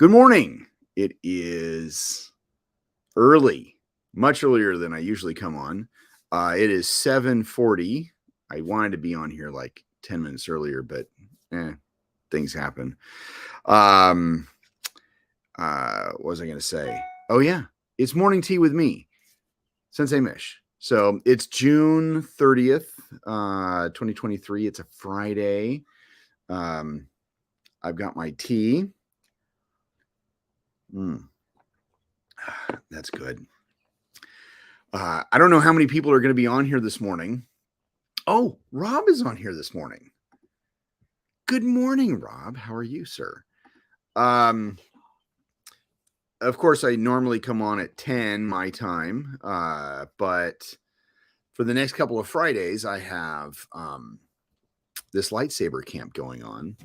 Good morning. It is early, much earlier than I usually come on. It is 7:40. I wanted to be on here like 10 minutes earlier, but things happen. Um, what was I going to say? Oh yeah, it's morning tea with me, Sensei Mish. So it's June 30th, 2023. It's a Friday. I've got my tea. That's good. I don't know how many people are going to be on here this morning. Oh, Rob is on here this morning. Good morning, Rob. How are you, sir? Of course, I normally come on at 10 my time, but for the next couple of Fridays, I have this lightsaber camp going on.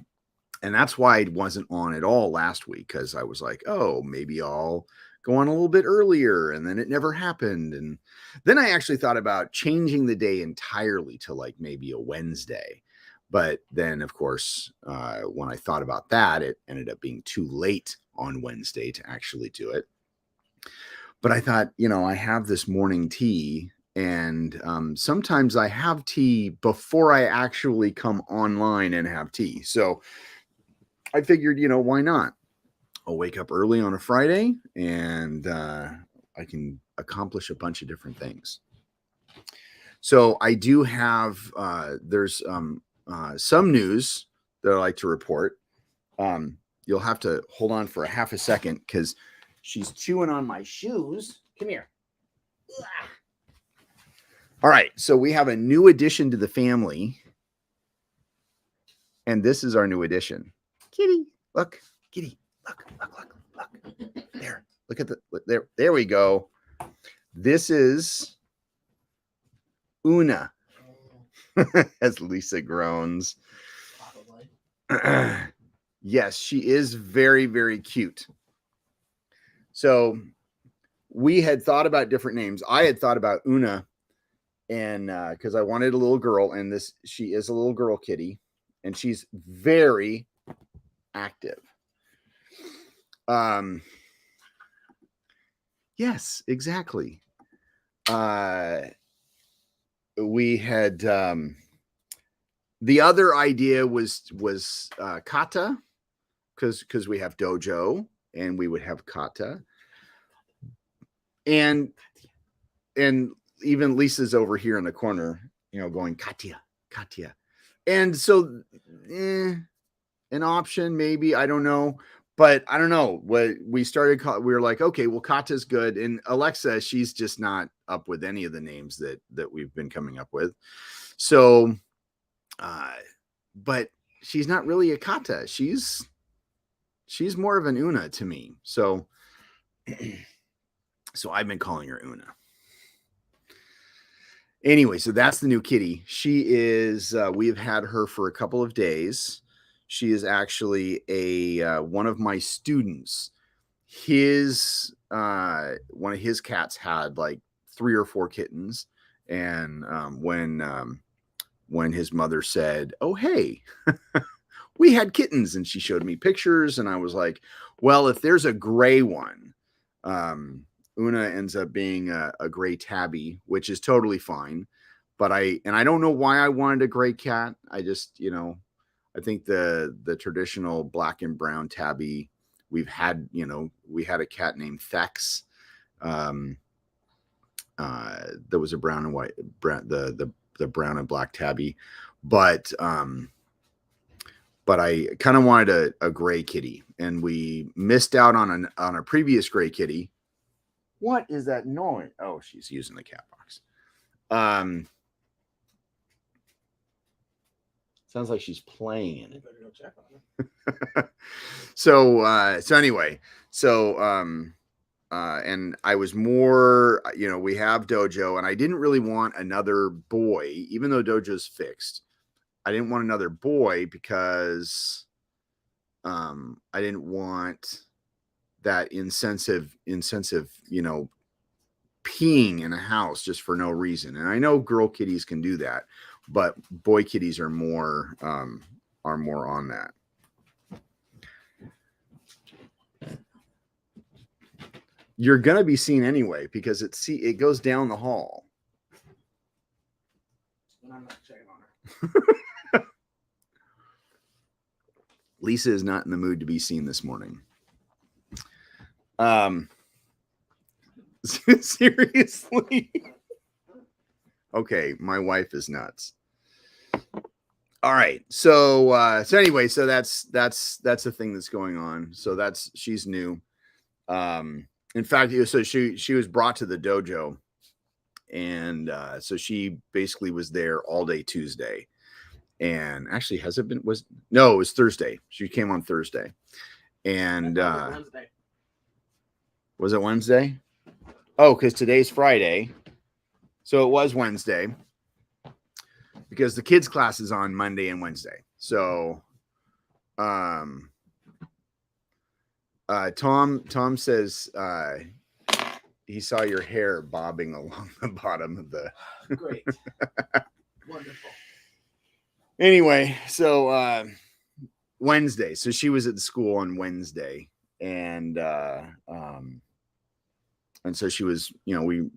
And that's why I wasn't on at all last week, because I was like, oh, maybe I'll go on a little bit earlier, and then it never happened. And then I actually thought about changing the day entirely to like maybe a Wednesday. But then, of course, when I thought about that, it ended up being too late on Wednesday to actually do it. But I thought, I have this morning tea, and sometimes I have tea before I actually come online and have tea. So I figured, why not? I'll wake up early on a Friday, and I can accomplish a bunch of different things. So I do have, there's some news that I like to report. You'll have to hold on for a half a second because she's chewing on my shoes. Come here. All right. So we have a new addition to the family. And this is our new addition. Kitty, look, kitty, look. There, look at there we go. This is Una, as Lisa groans. Yes, she is very, very cute. So we had thought about different names. I had thought about Una, and because I wanted a little girl, and she is a little girl kitty, and she's very active. Yes, exactly. We had the other idea was Kata, because we have Dojo, and we would have Kata, and even Lisa's over here in the corner, going Katya, and so an option maybe, I don't know. But I don't know what we started. We were like, okay, well, Kata's good. And Alexa, she's just not up with any of the names that we've been coming up with. So, but she's not really a Kata. She's more of an Una to me. So, I've been calling her Una. Anyway, so that's the new kitty. She is, we've had her for a couple of days. She is actually one of my students. One of his cats had like 3 or 4 kittens, and when his mother said, "Oh, hey, we had kittens," and she showed me pictures, and I was like, "Well, if there's a gray one," Una ends up being a gray tabby, which is totally fine. But I don't know why I wanted a gray cat. I just, I think the traditional black and brown tabby we've had, we had a cat named Thex. There was a brown and white, the brown and black tabby, but I kind of wanted a gray kitty, and we missed out on a previous gray kitty. What is that noise? Oh, she's using the cat box. Sounds like she's playing in it. Go check on her. So anyway, and I was more, we have Dojo, and I didn't really want another boy, even though Dojo's fixed. I didn't want another boy because I didn't want that insensitive, peeing in a house just for no reason. And I know girl kitties can do that, but boy kitties are more on that. You're gonna be seen anyway because it goes down the hall. And I'm not checking on her. Lisa is not in the mood to be seen this morning. Seriously. Okay, my wife is nuts. All right. So anyway, so that's the thing that's going on. So she's new. In fact, so she was brought to the dojo, and so she basically was there all day Tuesday. And actually, it was Thursday. She came on Thursday. And Wednesday. Was it Wednesday? Oh, because today's Friday. So it was Wednesday. Because the kids' class is on Monday and Wednesday. So Tom says he saw your hair bobbing along the bottom of the Great. Wonderful. Anyway, so Wednesday. So she was at the school on Wednesday, and so she was,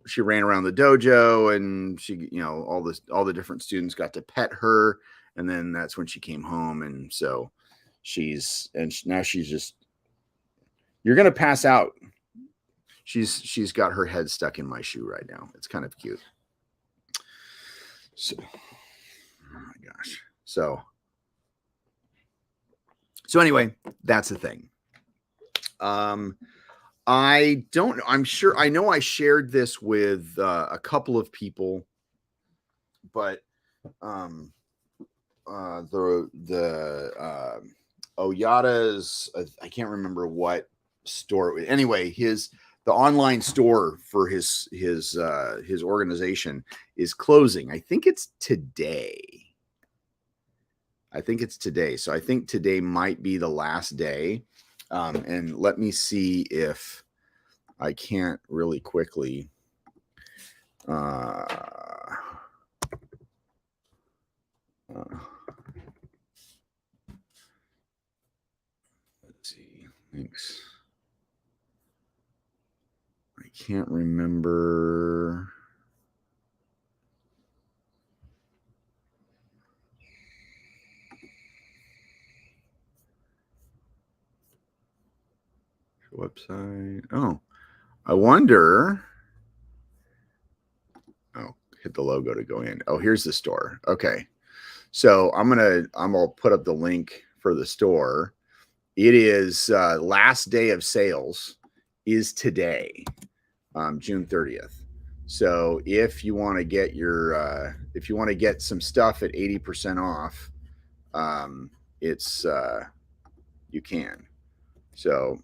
she ran around the dojo, and she, all the different students got to pet her, and then that's when she came home, and so now she's just, you're gonna pass out. She's got her head stuck in my shoe right now. It's kind of cute. So, oh my gosh. So anyway, that's the thing. I know I shared this with a couple of people, but the Oyata's, I can't remember what store. Anyway, the online store for his organization is closing. I think it's today. So I think today might be the last day. And let me see if I can't really quickly. Let's see. Thanks. I can't remember. Website. Oh, I wonder. Oh, hit the logo to go in. Oh, here's the store. Okay. So I'm gonna put up the link for the store. It is last day of sales is today, June 30th. So if you want to get some stuff at 80% off, it's you can. So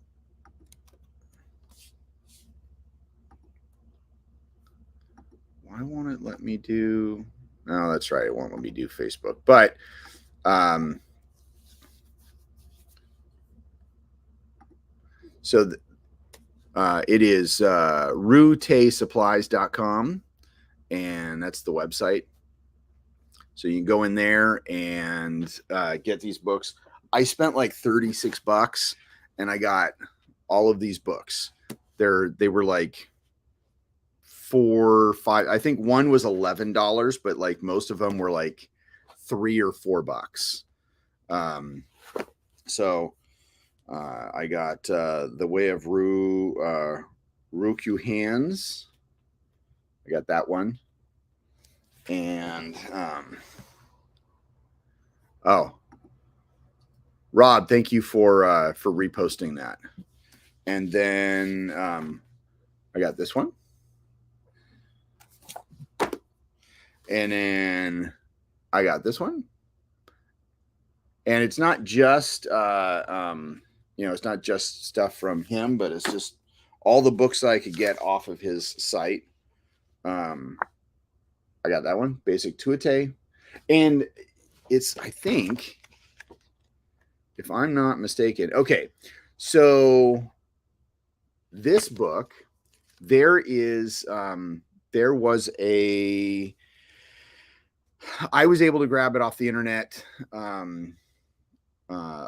why won't it let me do? No, that's right. It won't let me do Facebook. But so it is rutesupplies.com, and that's the website. So you can go in there and get these books. I spent like $36, and I got all of these books. They were like $4 or $5. I think one was $11, but like most of them were like $3 or $4. So I got The Way of Ryukyu Hands. I got that one. And Rob, thank you for reposting that. And then I got this one. And then I got this one. And it's not just it's not just stuff from him, but it's just all the books that I could get off of his site. I got that one, Basic Tuite. And it's, I think, if I'm not mistaken, okay, so this book, there was I was able to grab it off the internet a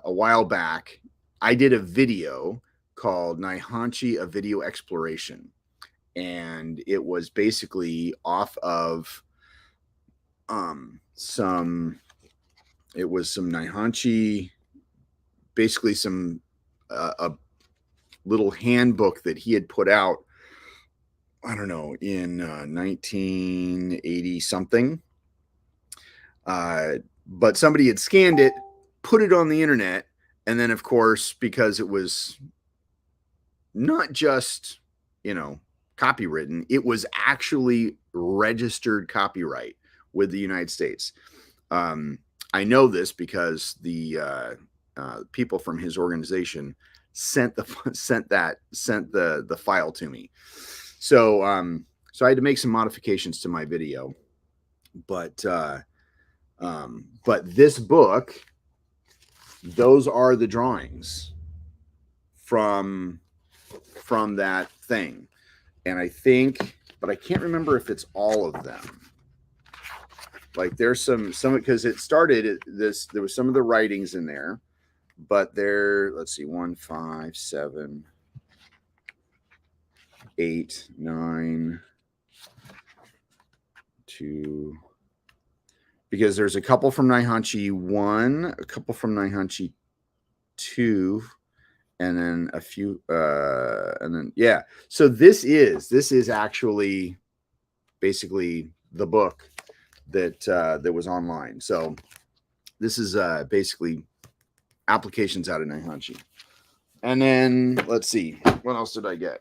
while back. I did a video called Naihanchi, A Video Exploration. And it was basically off of some Naihanchi, basically some a little handbook that he had put out, I don't know, in 1980 something. But somebody had scanned it, put it on the internet, and then, of course, because it was not just, copywritten, it was actually registered copyright with the United States. I know this because the people from his organization sent the file to me. So I had to make some modifications to my video, but this book, those are the drawings from that thing. And I think, but I can't remember if it's all of them. Like there's some because it started there was some of the writings in there, but let's see, 1, 5, 7, 8, 9, 2, because there's a couple from Naihanchi 1, a couple from Naihanchi 2, and then a few, and then, yeah. So this is actually basically the book that was online. So this is basically applications out of Naihanchi. And then let's see, what else did I get?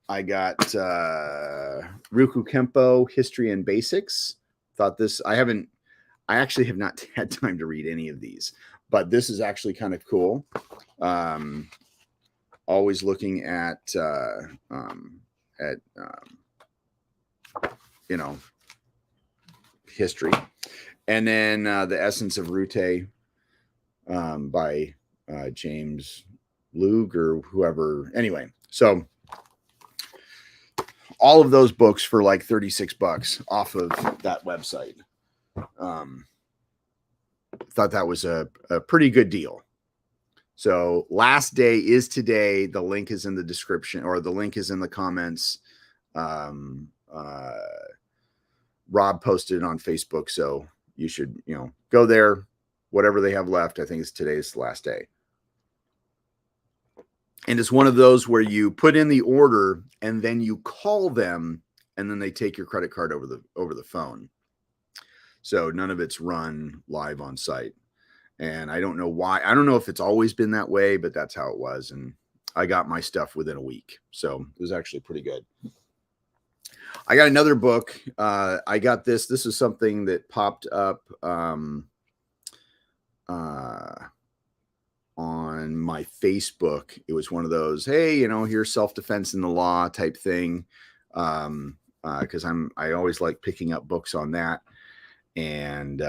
I got Ruku Kempo History and Basics. Thought this, I actually have not had time to read any of these, but this is actually kind of cool. Always looking at history. And then The Essence of Rute by James Lug or whoever. Anyway, so all of those books for like $36 off of that website. Thought that was a pretty good deal. So last day is today. The link is in the description, or the link is in the comments. Rob posted it on Facebook, so you should, go there. Whatever they have left, I think it's today's last day. And it's one of those where you put in the order and then you call them, and then they take your credit card over the phone. So none of it's run live on site. And I don't know why. I don't know if it's always been that way, but that's how it was. And I got my stuff within a week. So it was actually pretty good. I got another book. I got this. This is something that popped up on my Facebook. It was one of those, hey, here's self-defense in the law type thing. Because I always like picking up books on that. And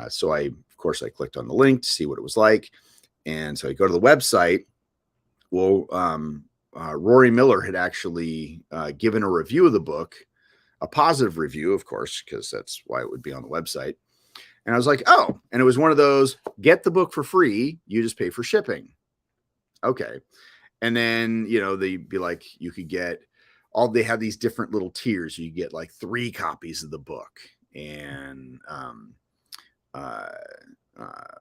so of course, I clicked on the link to see what it was like. And so I go to the website. Well, Rory Miller had actually given a review of the book, a positive review, of course, because that's why it would be on the website. And I was like, oh, and it was one of those, get the book for free. You just pay for shipping. Okay. And then, they'd be like, you could get they have these different little tiers. You get like 3 copies of the book. And,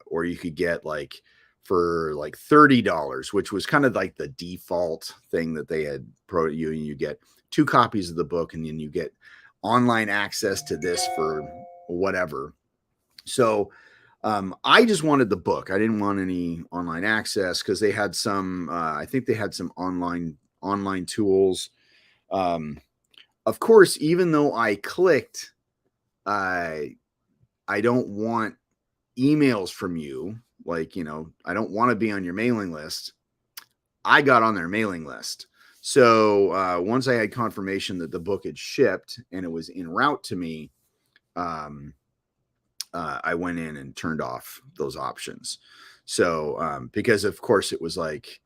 or you could get like for like $30, which was kind of like the default thing that they had you get 2 copies of the book, and then you get online access to this for whatever. So, I just wanted the book. I didn't want any online access because they had some, I think they had some online tools. Of course, even though I clicked, I don't want emails from you. Like, I don't want to be on your mailing list. I got on their mailing list. So once I had confirmation that the book had shipped and it was en route to me, I went in and turned off those options. So because of course it was like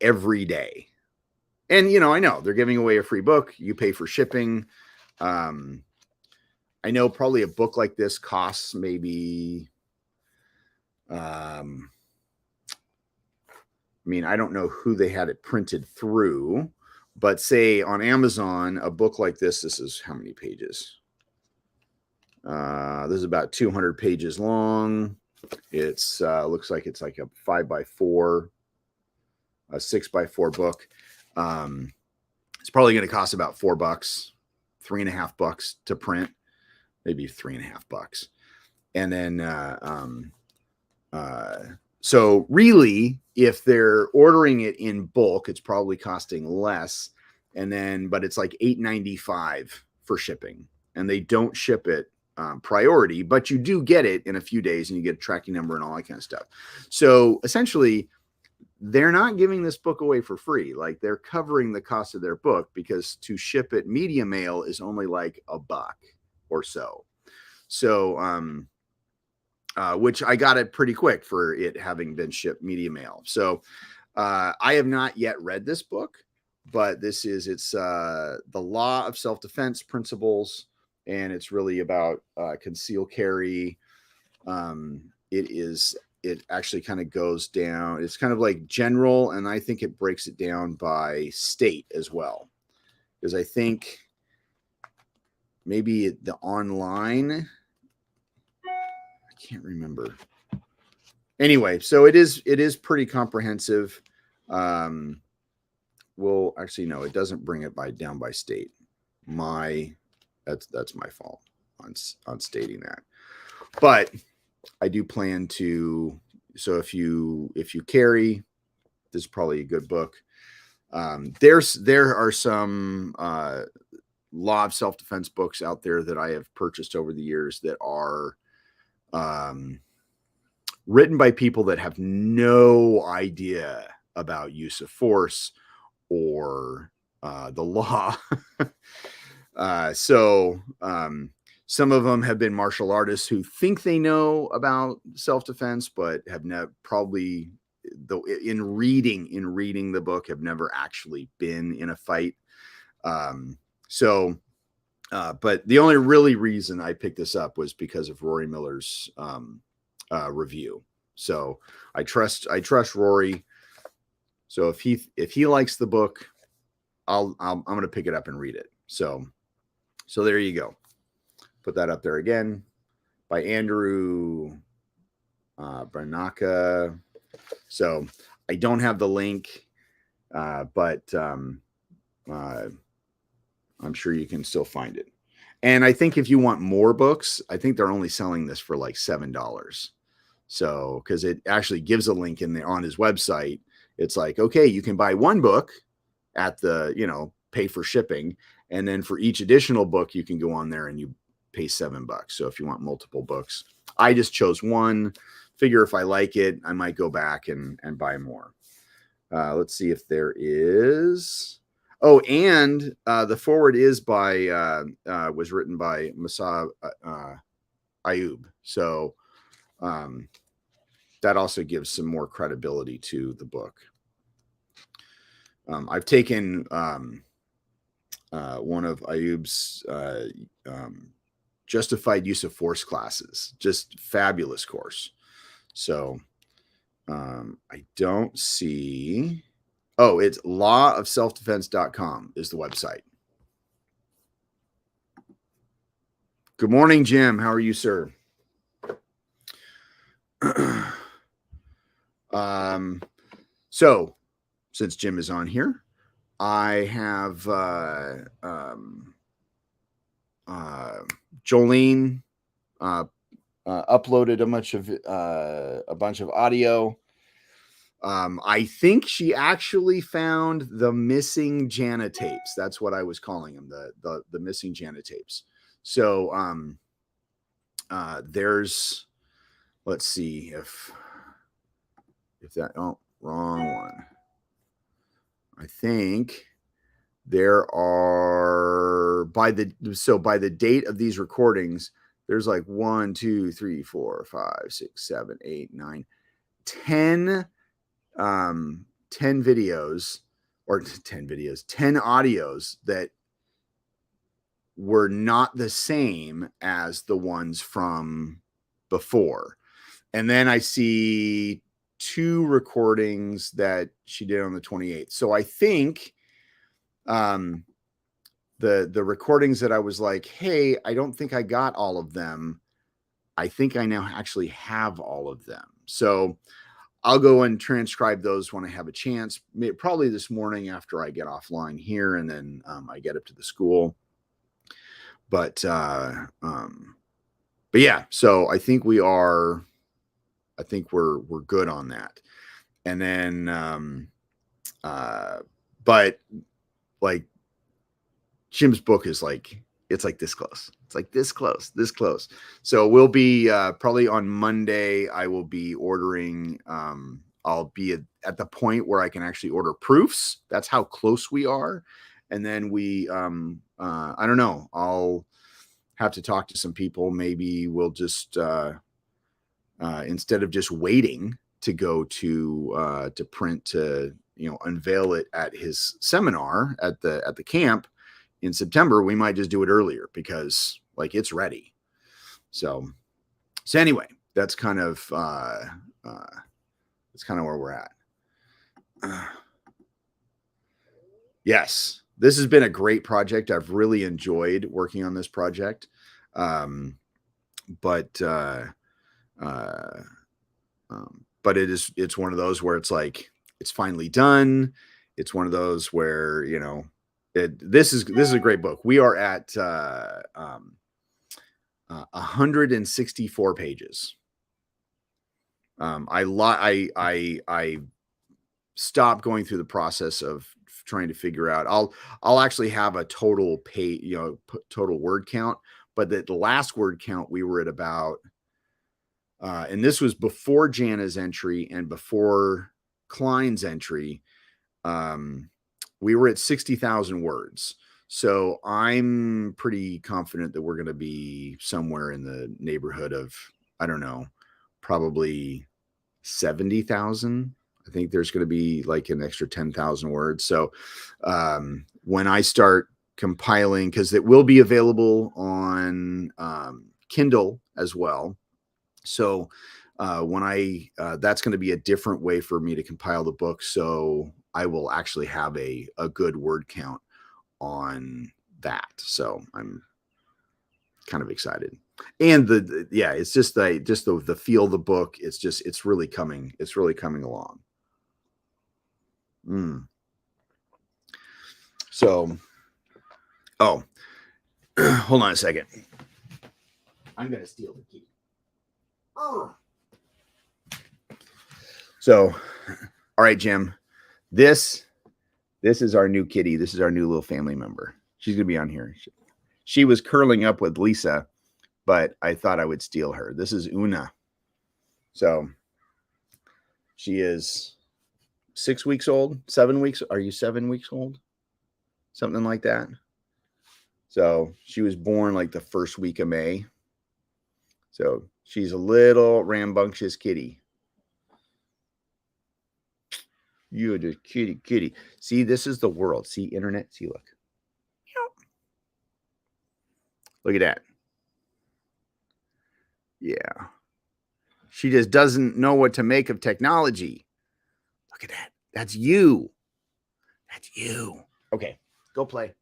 every day. And, I know they're giving away a free book. You pay for shipping. I know probably a book like this costs maybe mean, I don't know who they had it printed through, but say on Amazon, a book like this is how many pages? This is about 200 pages long. It's looks like it's like a 5x4, a 6x4 book. It's probably going to cost about $4, $3.50 to print, maybe $3.50. And then, so really, if they're ordering it in bulk, it's probably costing less. And then, but it's like $8.95 for shipping, and they don't ship it priority, but you do get it in a few days, and you get a tracking number and all that kind of stuff. So essentially, they're not giving this book away for free. Like, they're covering the cost of their book, because to ship it media mail is only like $1 or so. So, which I got it pretty quick for it having been shipped media mail. So, I have not yet read this book, but it's The Law of Self-Defense Principles, and it's really about concealed carry. It actually kind of goes down. It's kind of like general, and I think it breaks it down by state as well, because I think maybe the online, I can't remember. Anyway, so it is pretty comprehensive. Well, actually, no, it doesn't bring it down by state. That's my fault on stating that. But I do plan to. So if you carry, this is probably a good book. There are some law of self-defense books out there that I have purchased over the years that are written by people that have no idea about use of force or the law. Some of them have been martial artists who think they know about self-defense, but have never probably, though in reading the book, have never actually been in a fight. But the only really reason I picked this up was because of Rory Miller's review. So I trust Rory. So if he likes the book, I'm going to pick it up and read it. So there you go. Put that up there again, by Andrew Branaka. So I don't have the link, but I'm sure you can still find it. And I think if you want more books, I think they're only selling this for like $7. So, because it actually gives a link in there on his website. It's like, okay, you can buy one book at the, pay for shipping. And then for each additional book, you can go on there and you pay $7. So if you want multiple books, I just chose one. Figure if I like it, I might go back and buy more. Let's see if there is. Oh, and the foreword is was written by Masa Ayub. So that also gives some more credibility to the book. I've taken one of Ayub's justified use of force classes, just fabulous course. So I don't see. Oh, it's lawofselfdefense.com is the website. Good morning, Jim. How are you, sir? So since Jim is on here, I have Jolene uploaded a bunch of audio. I think she actually found the missing Jana tapes. That's what I was calling them, the missing Jana tapes. So there's, let's see if that, wrong one. I think there are, by the date of these recordings, there's like 1, 2, 3, 4, 5, 6, 7, 8, 9, 10 videos, or 10 videos, 10 audios that were not the same as the ones from before. And then I see 2 recordings that she did on the 28th. So I think the recordings that I was like, hey, I don't think I got all of them. I think I now actually have all of them. So I'll go and transcribe those when I have a chance, probably this morning after I get offline here, and then I get up to the school. But yeah, so I think we're good on that. And then but like Jim's book is like, it's like this close. It's like this close. So we'll be probably on Monday. I will be ordering. I'll be at the point where I can actually order proofs. That's how close we are. And then I don't know. I'll have to talk to some people. Maybe we'll just instead of just waiting to go to print to unveil it at his seminar at the camp in September, we might just do it earlier because like it's ready. So anyway, that's kind of where we're at. Yes, this has been a great project. I've really enjoyed working on this project. But it's one of those where it's like, it's finally done. It's one of those where, this is a great book. We are at 164 pages. I stopped going through the process of trying to figure out. I'll actually have a total total word count, but the last word count we were at about, and this was before Jana's entry and before Klein's entry. We were at 60,000 words. So I'm pretty confident that we're going to be somewhere in the neighborhood of, I don't know, probably 70,000. I think there's going to be like an extra 10,000 words. So when I start compiling, because it will be available on Kindle as well. So when that's going to be a different way for me to compile the book. So I will actually have a good word count on that. So I'm kind of excited. And it's just the feel of the book. It's really coming along. So, hold on a second. I'm going to steal the key. Oh. So, all right, Jim, this is our new kitty. This is our new little family member. She's going to be on here. She was curling up with Lisa, but I thought I would steal her. This is Una. So she is 6 weeks old, 7 weeks. Are you 7 weeks old? Something like that. So she was born like the first week of May. So she's a little rambunctious kitty. You're the kitty. See, this is the world. See, internet. See, look. Look at that. Yeah. She just doesn't know what to make of technology. Look at that. That's you. That's you. Okay, go play.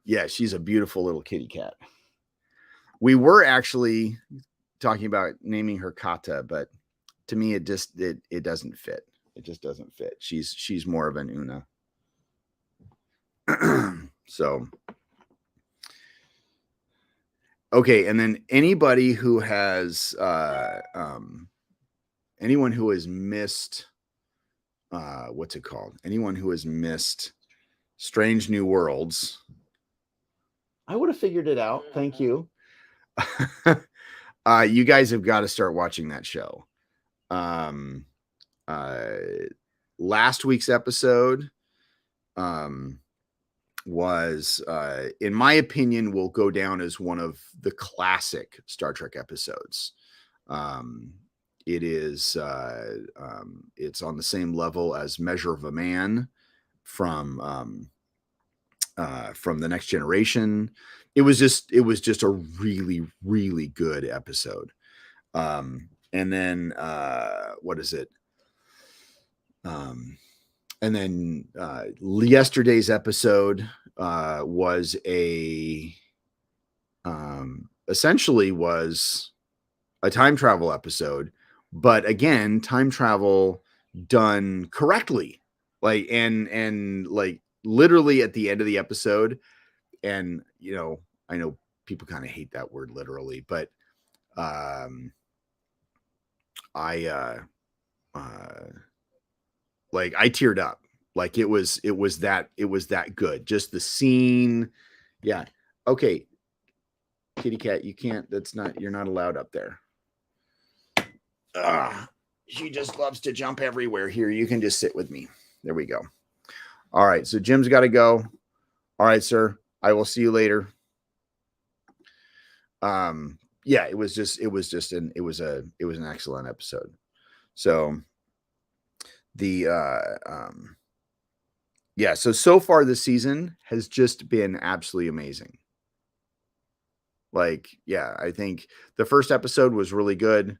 Yeah, she's a beautiful little kitty cat. We were actually talking about naming her Kata, but to me, it doesn't fit. It just doesn't fit. She's more of an Una. So, okay. And then anybody who has, anyone who has missed, what's it called? Anyone who has missed Strange New Worlds. I would have figured it out. Thank you. You guys have got to start watching that show. Last week's episode was, in my opinion, will go down as one of the classic Star Trek episodes. It is, it's on the same level as Measure of a Man from The Next Generation. it was just a really, really good episode. And then what is it? And then yesterday's episode was essentially was a time travel episode, but again, time travel done correctly, like and like literally at the end of the episode. And I know people kind of hate that word literally, but I like I teared up. Like it was that good. Just the scene. Yeah. Okay. Kitty cat, you can't, you're not allowed up there. She just loves to jump everywhere. Here, you can just sit with me. There we go. All right. So Jim's got to go. All right, sir. I will see you later. Yeah, it was an excellent episode. So so far this season has just been absolutely amazing. Like, yeah, I think the first episode was really good.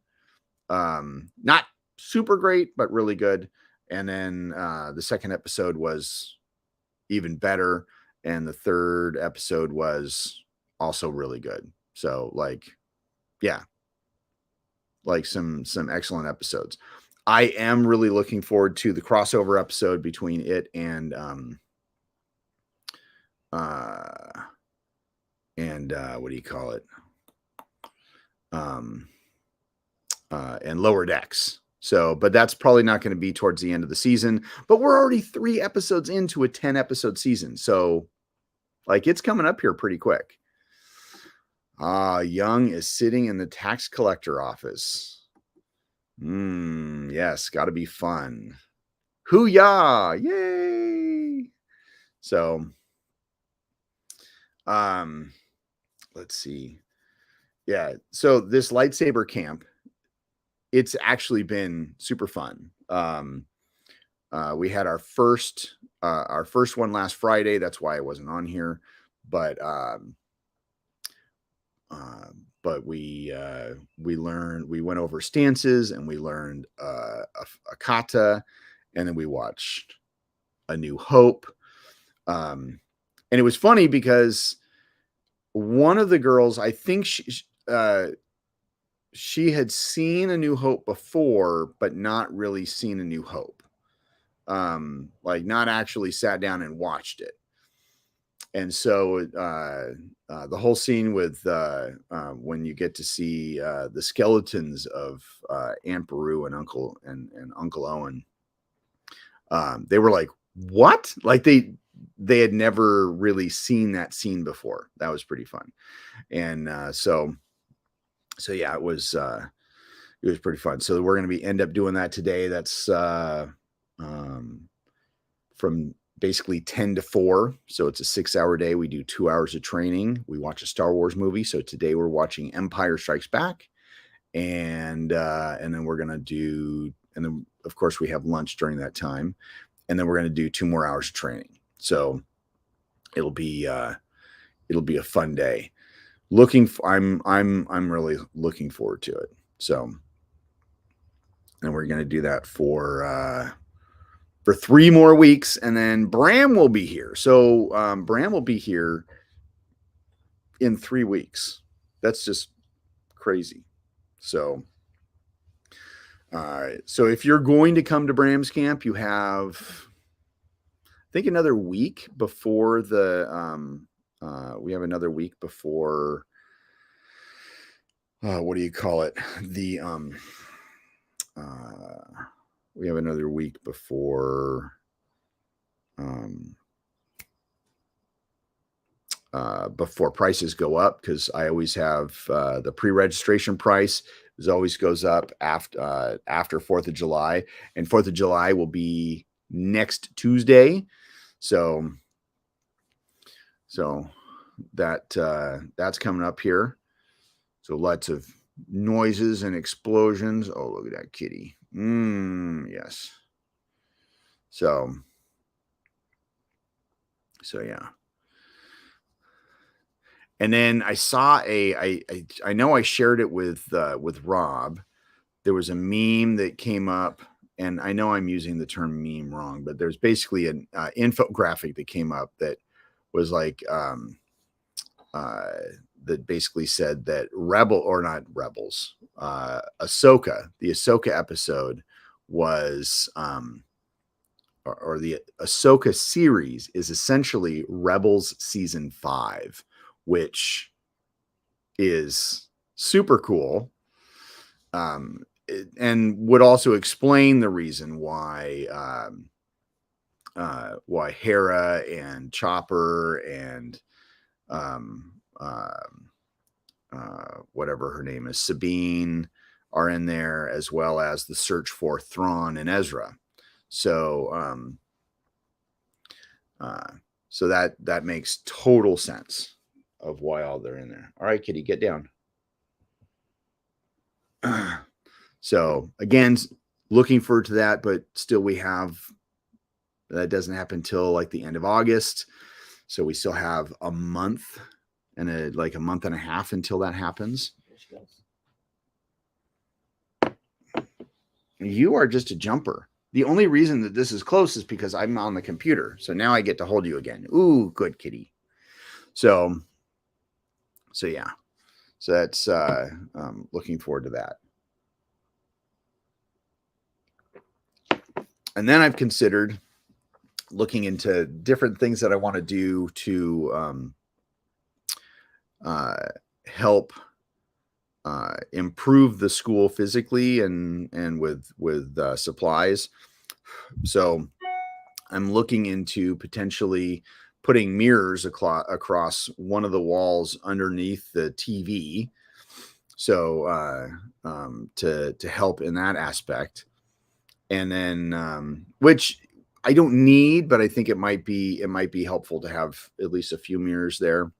Not super great, but really good. And then the second episode was even better. And the third episode was also really good. So like, yeah, like some excellent episodes. I am really looking forward to the crossover episode between it and what do you call it? And Lower Decks. So, but that's probably not going to be towards the end of the season. But we're already 3 episodes into a 10-episode season. So, like, it's coming up here pretty quick. Young is sitting in the tax collector office. Yes, got to be fun. Hoo-yah! Yay! So, let's see. Yeah, so this lightsaber camp, it's actually been super fun. We had our first one last Friday. That's why I wasn't on here, but we went over stances and we learned a kata, and then we watched A New Hope. And it was funny because one of the girls, I think she had seen A New Hope before, but not really seen A New Hope. Like not actually sat down and watched it. And so the whole scene with when you get to see the skeletons of Aunt Beru and Uncle Owen, they were like, "What?" Like they had never really seen that scene before. That was pretty fun. And so yeah, it was pretty fun. So we're going to end up doing that today. That's from basically 10 to 4. So it's a 6-hour day. We do 2 hours of training. We watch a Star Wars movie. So today we're watching Empire Strikes Back. And then we're going to do, and then of course we have lunch during that time. And then we're going to do 2 more hours of training. So it'll be a fun day. I'm really looking forward to it. So, and we're going to do that for 3 more weeks, and then Bram will be here. So Bram will be here in 3 weeks. That's just crazy. So, all right. So if you're going to come to Bram's camp, you have, I think, another week before we have another week before, what do you call it? We have another week before prices go up, because I always have the pre-registration price always goes up after 4th of July, and 4th of July will be next Tuesday. So that's coming up here. So lots of noises and explosions. Oh, look at that kitty. Yes. So yeah. And then I saw I know I shared it with Rob. There was a meme that came up, and I know I'm using the term meme wrong, but there's basically an infographic that came up that was like that basically said that Ahsoka, the Ahsoka episode was or the Ahsoka series is essentially Rebels season 5, which is super cool. And would also explain the reason why Hera and Chopper and whatever her name is, Sabine, are in there, as well as the search for Thrawn and Ezra. So so that makes total sense of why all they're in there. All right, kitty, get down. So again, looking forward to that, but still that doesn't happen until like the end of August. So we still have a month and a month and a half until that happens. You are just a jumper. The only reason that this is close is because I'm on the computer. So now I get to hold you again. Ooh, good kitty. So yeah. So that's looking forward to that. And then I've considered looking into different things that I want to do to help improve the school physically and with supplies. So I'm looking into potentially putting mirrors across one of the walls underneath the TV. So to help in that aspect. And then which I don't need, but I think it might be helpful to have at least a few mirrors there.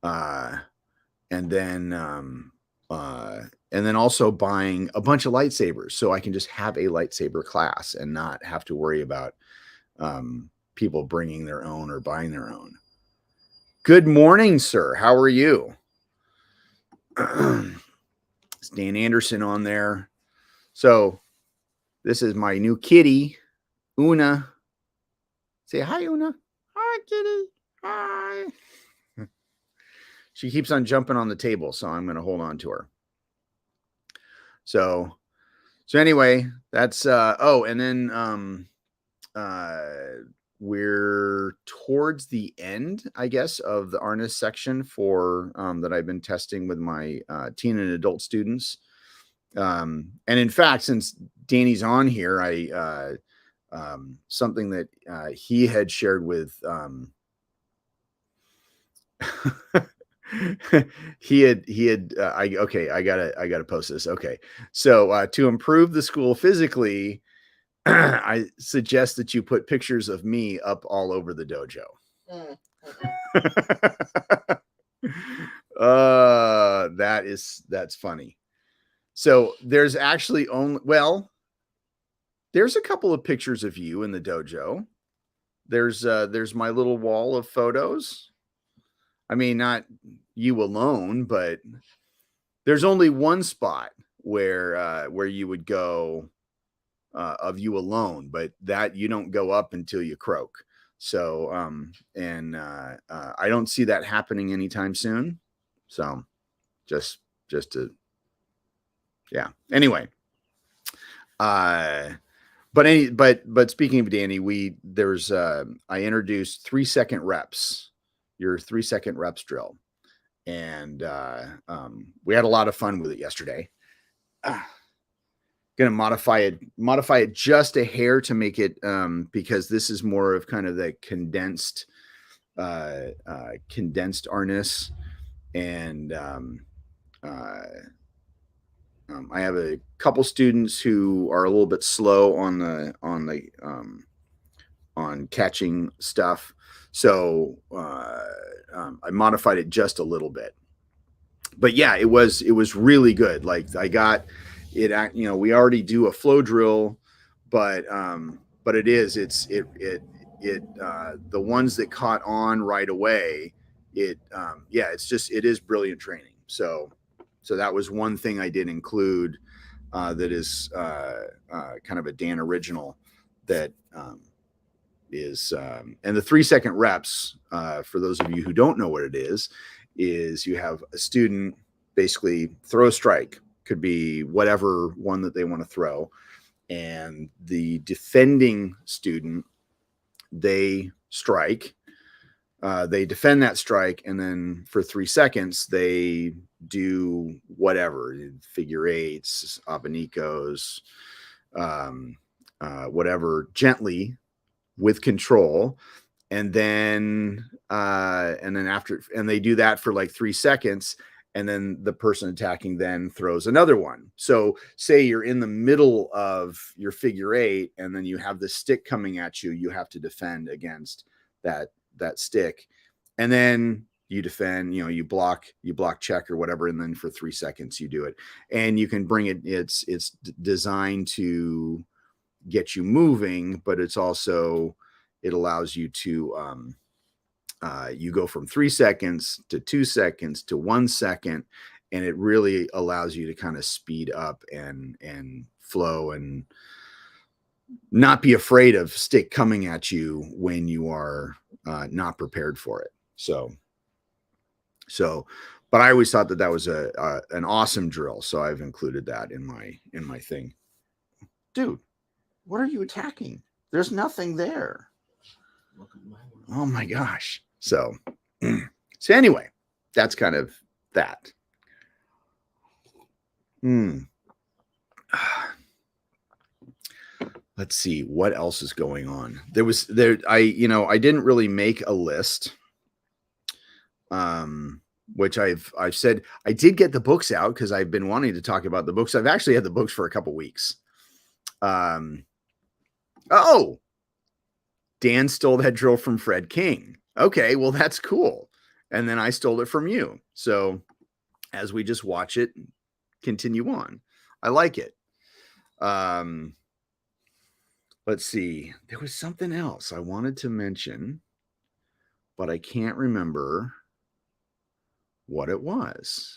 And then also buying a bunch of lightsabers so I can just have a lightsaber class and not have to worry about people bringing their own or buying their own. Good morning, sir. How are you? It's Dan Anderson on there. So this is my new kitty, Una. Say hi, Una. Hi, kitty. Hi. She keeps on jumping on the table, so I'm going to hold on to her. So anyway, that's and then we're towards the end, I guess, of the Arnis section for that I've been testing with my teen and adult students. And in fact, since Danny's on here, I something that he had shared with he had I gotta post this. Okay, so to improve the school physically, I suggest that you put pictures of me up all over the dojo. That's funny. So there's actually there's a couple of pictures of you in the dojo. There's my little wall of photos. I mean, not you alone, but there's only one spot where you would go of you alone, but that you don't go up until you croak. So I don't see that happening anytime soon. So just to yeah. Anyway, but speaking of Danny, I introduced 3-second reps. Your 3-second reps drill, and we had a lot of fun with it yesterday. Gonna modify it just a hair to make it because this is more of kind of the condensed Arnis, and I have a couple students who are a little bit slow on catching stuff. So I modified it just a little bit, but yeah, it was really good. Like I got it, we already do a flow drill, but the ones that caught on right away, it is brilliant training. So that was one thing I did include that is kind of a Dan original that and the 3-second reps, for those of you who don't know what it is you have a student basically throw a strike, could be whatever one that they want to throw, and the defending student, they strike, they defend that strike, and then for 3 seconds they do whatever, figure eights, abanicos, whatever, gently with control, and then after, and they do that for like 3 seconds, and then the person attacking then throws another one. So say you're in the middle of your figure eight, and then you have the stick coming at you, you have to defend against that stick, and then you defend, you block check or whatever, and then for 3 seconds you do it, and you can bring it, it's designed to get you moving, but it's also, it allows you to you go from 3 seconds to 2 seconds to 1 second, and it really allows you to kind of speed up and flow and not be afraid of stick coming at you when you are not prepared for it. So but I always thought that was an awesome drill, so I've included that in my thing. Dude, what are you attacking? There's nothing there. Oh my gosh. So anyway, that's kind of that. Let's see what else is going on. I didn't really make a list. Which I've said I did get the books out because I've been wanting to talk about the books. I've actually had the books for a couple weeks. Oh, Dan stole that drill from Fred King. Okay, well, that's cool. And then I stole it from you. So as we just watch it continue on, I like it. Let's see. There was something else I wanted to mention, but I can't remember what it was.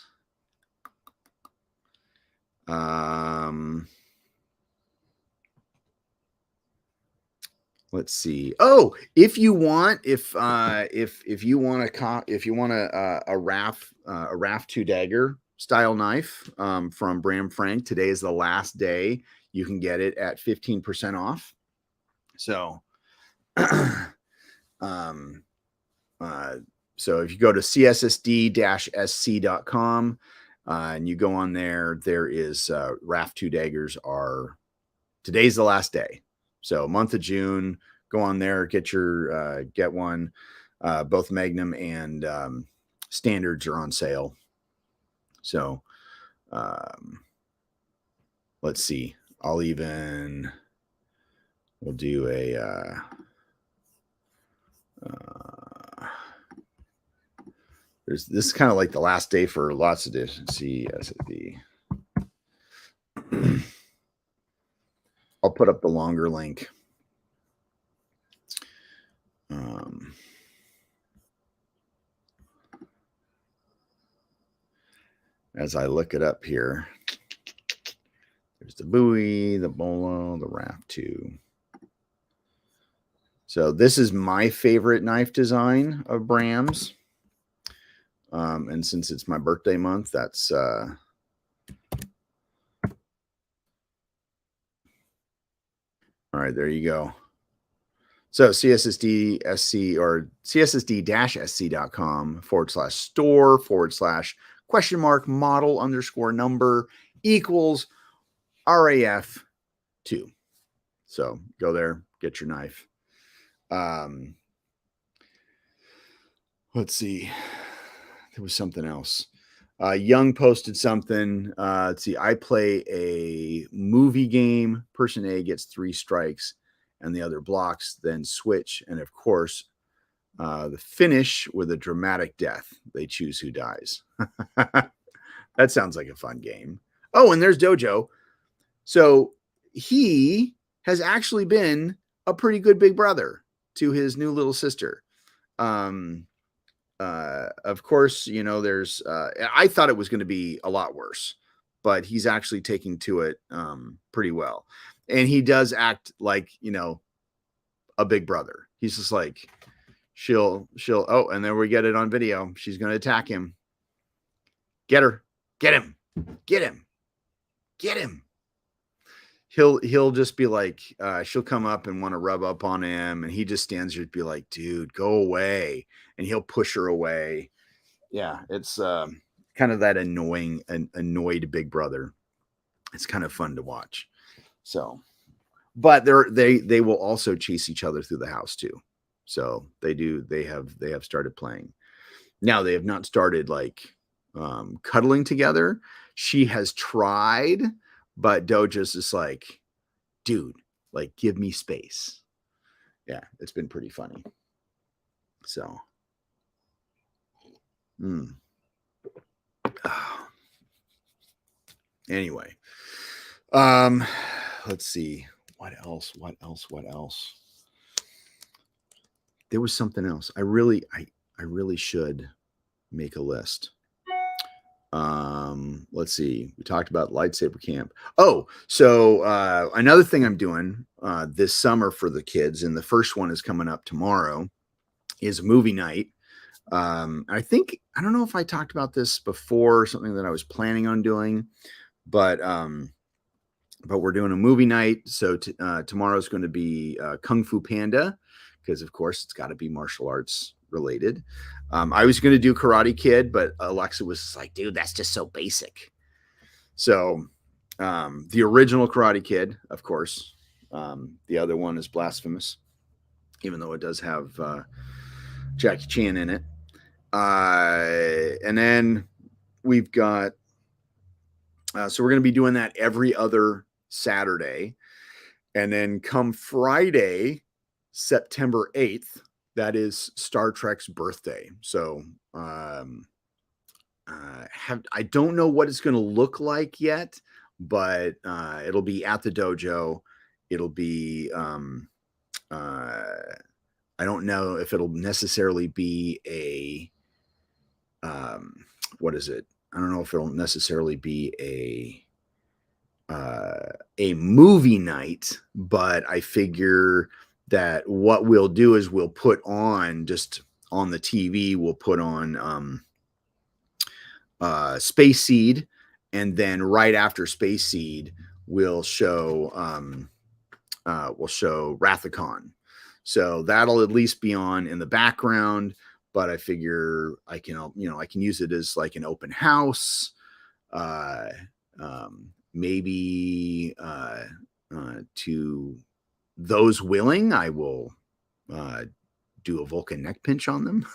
Let's see. Oh, if you want a RAF 2 dagger style knife from Bram Frank, today is the last day. You can get it at 15% off. So, so if you go to cssd-sc.com and you go on there, there is RAF 2 daggers today's the last day. So month of June, go on there, get one. Both Magnum and Standards are on sale. So let's see. We'll do a this is kind of like the last day for lots of this. CSSD. I'll put up the longer link. As I look it up here, there's the Bowie, the Bolo, the RAF 2. So this is my favorite knife design of Bram's. And since it's my birthday month, that's all right, there you go. So CSSD-SC or CSSD-SC.com/store/model_number equals RAF 2. So go there, get your knife. Let's see. There was something else. Young posted something. Let's see. I play a movie game. Person A gets 3 strikes and the other blocks, then switch. And of course, the finish with a dramatic death. They choose who dies. That sounds like a fun game. Oh, and there's Dojo. So he has actually been a pretty good big brother to his new little sister. of course, you know, there's I thought it was going to be a lot worse, but he's actually taking to it pretty well. And he does act like, you know, a big brother. He's just like she'll oh, and then we get it on video. She's going to attack him. Get her. Get him. Get him. Get him. He'll just be like she'll come up and want to rub up on him, and he just stands there and be like, dude, go away. And he'll push her away. Yeah, it's kind of that annoyed big brother. It's kind of fun to watch. So, but they will also chase each other through the house too. So they have started playing. Now they have not started like cuddling together. She has tried, but Doja's just like, dude, like, give me space. Yeah, it's been pretty funny. So, anyway, let's see what else. There was something else. I really should make a list. Let's see. We talked about lightsaber camp. Oh, so another thing I'm doing this summer for the kids, and the first one is coming up tomorrow, is movie night. I think, I don't know if I talked about this before, something that I was planning on doing, but we're doing a movie night. So tomorrow is going to be Kung Fu Panda, because of course it's got to be martial arts related. I was going to do Karate Kid, but Alexa was like, dude, that's just so basic. So the original Karate Kid, of course. The other one is Blasphemous, even though it does have Jackie Chan in it. And then we've got, so we're going to be doing that every other Saturday. And then come Friday, September 8th, that is Star Trek's birthday. So I don't know what it's going to look like yet, but it'll be at the dojo. It'll be I don't know if it'll necessarily be a what is it? I don't know if it'll necessarily be a movie night, but I figure that what we'll do is we'll put on, just on the TV, we'll put on Space Seed, and then right after Space Seed we'll show Wrath of Khan. So that'll at least be on in the background, but I figure I can, you know, I can use it as like an open house. Maybe to those willing, I will do a Vulcan neck pinch on them.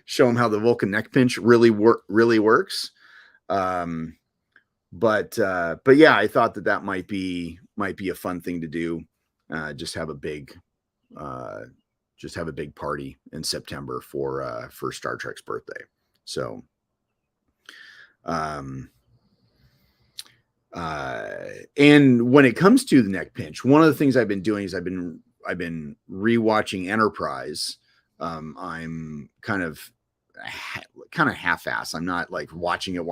Show them how the Vulcan neck pinch really works. But yeah, I thought that might be a fun thing to do. Just have a big party in September for Star Trek's birthday. So, and when it comes to the neck pinch, one of the things I've been doing is I've been rewatching Enterprise. I'm kind of half-ass. I'm not like watching it,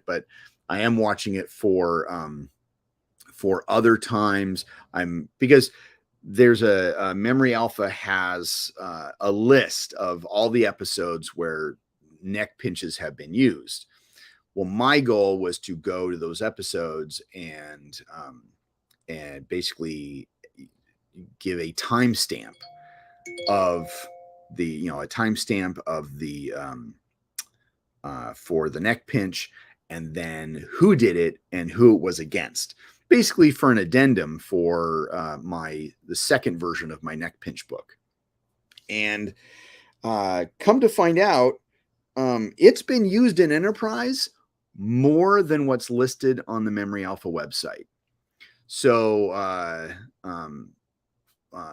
but I am watching it for other times. Because there's a Memory Alpha has a list of all the episodes where neck pinches have been used. Well, my goal was to go to those episodes and basically give a timestamp of the, for the neck pinch, and then who did it and who it was against, basically for an addendum for the second version of my neck pinch book. And come to find out, it's been used in Enterprise more than what's listed on the Memory Alpha website. So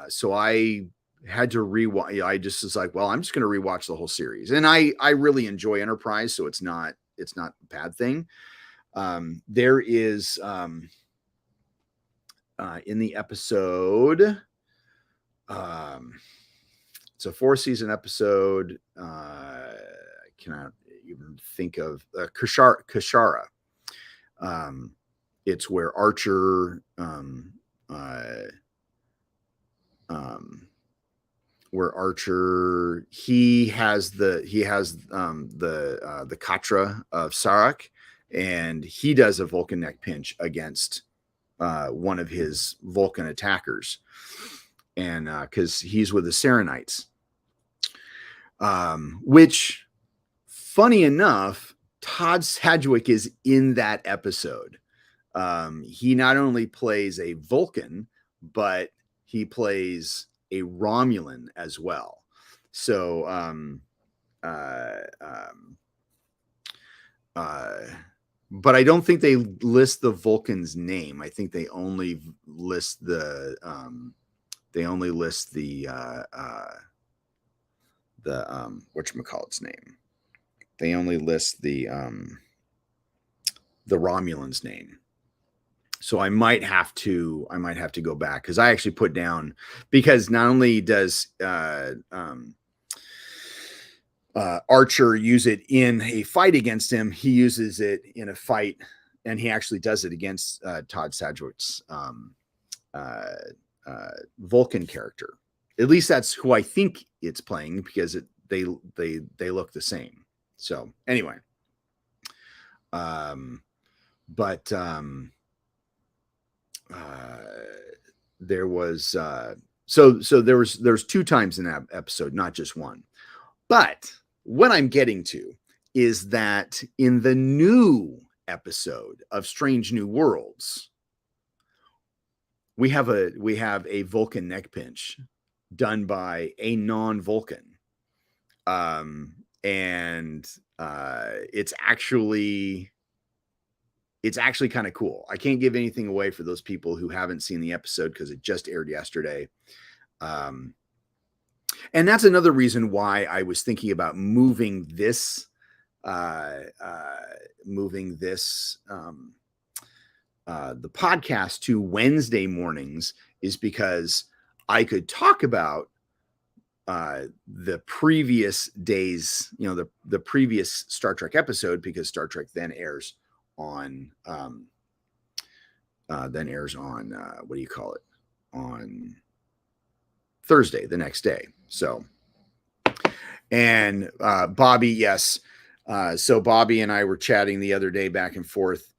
so I had to rewatch. I just was like, well, I'm just going to rewatch the whole series. And I really enjoy Enterprise, so it's not a bad thing. There is in the episode it's a 4-season episode. I cannot even think of Kashara. It's where Archer, he has the Katra of Sarek, and he does a Vulcan neck pinch against one of his Vulcan attackers, and because he's with the Serenites, which, funny enough, Todd Sadgwick is in that episode. He not only plays a Vulcan, but he plays a Romulan as well. So, but I don't think they list the Vulcan's name. I think they only list the whatchamacallit's name. They only list the Romulan's name. So I might have to go back, because I actually put down, because not only does Archer use it in a fight against him, he uses it in a fight, and he actually does it against Todd Sadgwick's Vulcan character. At least that's who I think it's playing, because they look the same. So anyway, there was there's 2 times in that episode, not just one. But what I'm getting to is that in the new episode of Strange New Worlds, we have a Vulcan neck pinch done by a non-Vulcan, and it's actually kind of cool. I can't give anything away for those people who haven't seen the episode, because it just aired yesterday. And that's another reason why I was thinking about moving this the podcast to Wednesday mornings, is because I could talk about the previous days, the previous Star Trek episode, because Star Trek then airs on what do you call it, on Thursday, the next day. So, and Bobby, yes. So Bobby and I were chatting the other day back and forth.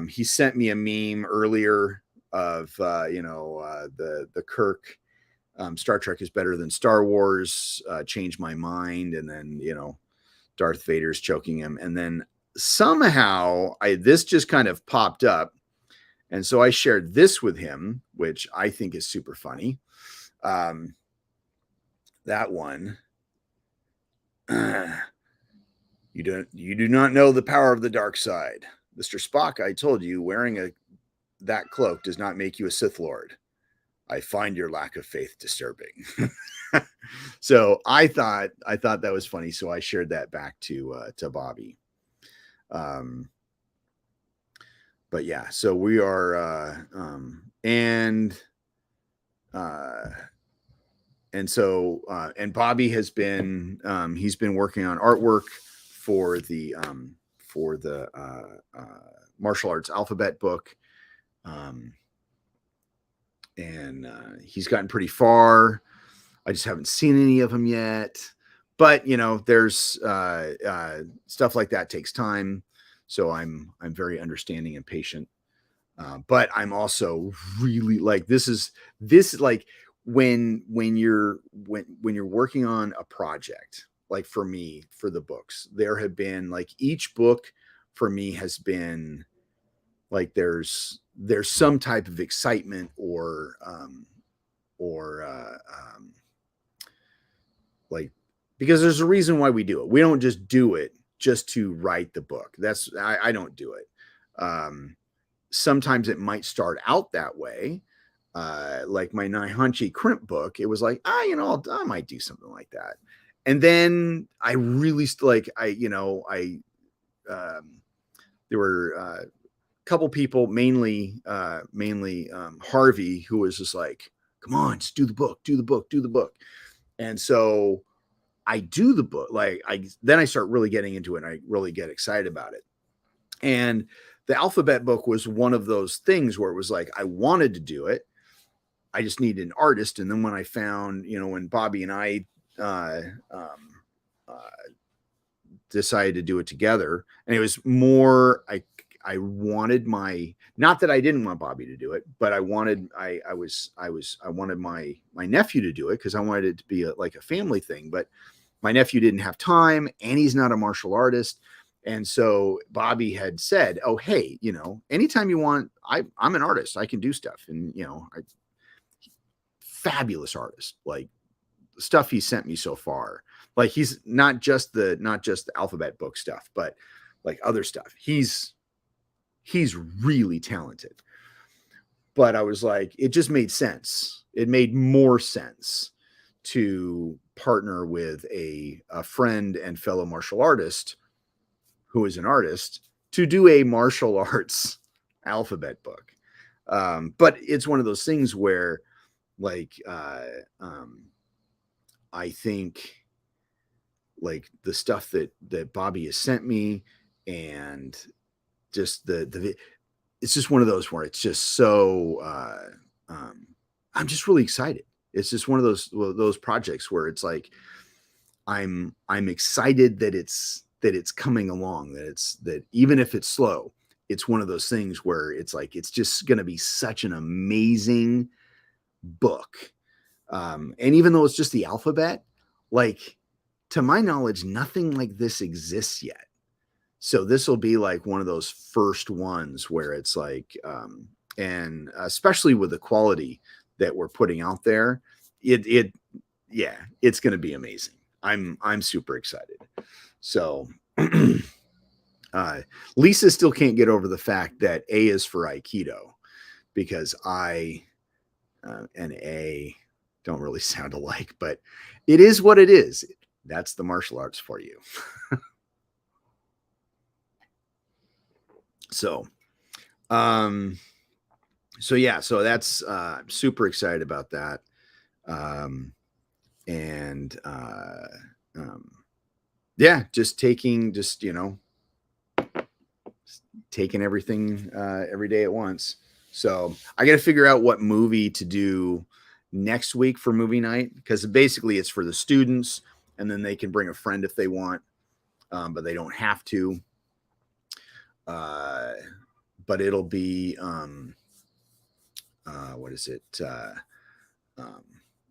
He sent me a meme earlier of the Kirk, Star Trek is better than Star Wars, changed my mind, and then Darth Vader's choking him, and then somehow this just kind of popped up, and so I shared this with him, which I think is super funny. That one, you do not know the power of the dark side, Mr. Spock. I told you, wearing that cloak does not make you a Sith Lord. I find your lack of faith disturbing. So I thought that was funny, so I shared that back to Bobby. But yeah, so we are and Bobby has been he's been working on artwork for the martial arts alphabet book, and he's gotten pretty far. I just haven't seen any of them yet, but there's stuff like that takes time, so I'm very understanding and patient, but I'm also really like, this is like when you're working on a project, like for me, for the books, there have been, like, each book for me has been like, there's some type of excitement or like, because there's a reason why we do it. We don't just do it just to write the book. I don't do it. Sometimes it might start out that way. Like my Naihanchi Crimp book, it was like, I might do something like that. And then I really there were a couple people, mainly Harvey, who was just like, come on, just do the book. And so I do the book, like then I start really getting into it and I really get excited about it. And the alphabet book was one of those things where it was like, I wanted to do it. I just needed an artist. And then when I found, when Bobby and I uh, decided to do it together, and it was more, I wanted not that I didn't want Bobby to do it, but I wanted my nephew to do it because I wanted it to be like a family thing. But my nephew didn't have time and he's not a martial artist. And so Bobby had said, oh, hey, anytime you want, I'm an artist, I can do stuff. And, fabulous artist, like the stuff he sent me so far. Like he's not just the alphabet book stuff, but like other stuff. He's really talented. But I was like, it just made sense. It made more sense to partner with a friend and fellow martial artist who is an artist to do a martial arts alphabet book. But it's one of those things where like, I think like the stuff that Bobby has sent me and just it's just one of those where it's just so, I'm just really excited. It's just one of those projects where it's like, I'm excited that it's coming along, that even if it's slow, it's one of those things where it's like, it's just going to be such an amazing book. And even though it's just the alphabet, like to my knowledge, nothing like this exists yet. So this will be like one of those first ones where it's like, and especially with the quality that we're putting out there, it's going to be amazing. I'm super excited. So Lisa still can't get over the fact that A is for Aikido, because I and A don't really sound alike, but it is what it is. That's the martial arts for you. So yeah, so that's super excited about that. Yeah, just taking everything every day at once. So I got to figure out what movie to do next week for movie night, because basically it's for the students and then they can bring a friend if they want, but they don't have to. But it'll be what is it?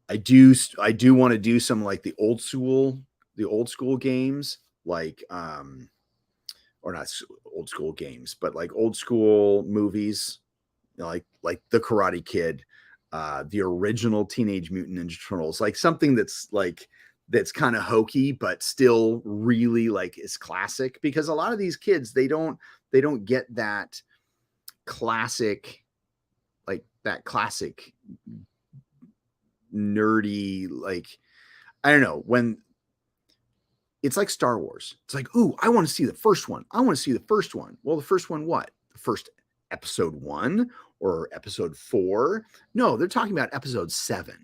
I do want to do some like the old school games, like or not old school games, but like old school movies, like the Karate Kid, the original Teenage Mutant Ninja Turtles, like something that's kind of hokey but still really like is classic, because a lot of these kids, they don't get that classic, like that classic nerdy, like, I don't know, when it's like Star Wars, it's like, ooh, I want to see the first one. Well, the first one, what? The first episode 1 or episode 4? No, they're talking about episode 7,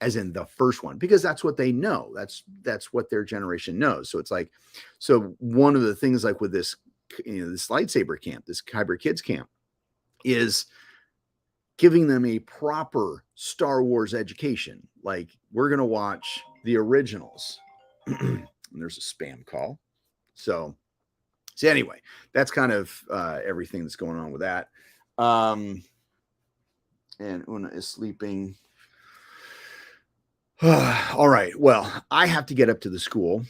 as in the first one, because that's what they know. That's what their generation knows. So it's like, so one of the things like with this, this lightsaber camp, this Kyber Kids camp, is giving them a proper Star Wars education. Like, we're going to watch the originals. And there's a spam call. So anyway, that's kind of everything that's going on with that. And Una is sleeping. All right. Well, I have to get up to the school,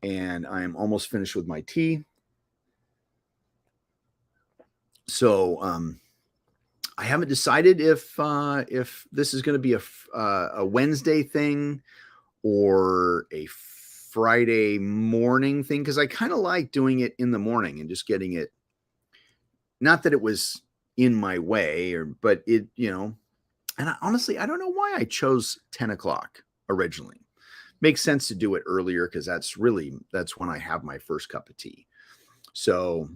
and I'm almost finished with my tea. So I haven't decided if this is going to be a Wednesday thing or a Friday morning thing, because I kind of like doing it in the morning and just getting it. Not that it was in my way, but it, and honestly, I don't know why I chose 10 o'clock originally. Makes sense to do it earlier, because that's when I have my first cup of tea. So,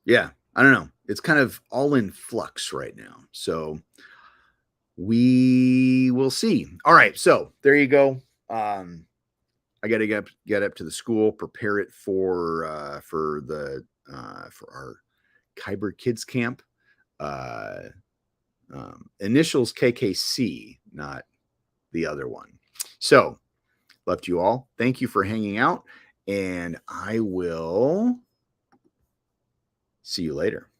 yeah, I don't know. It's kind of all in flux right now. So we will see. All right. So there you go. I got to get up to the school, prepare it for our Kyber Kids Camp. Initials KKC, not the other one. So love to you all. Thank you for hanging out, and I will see you later.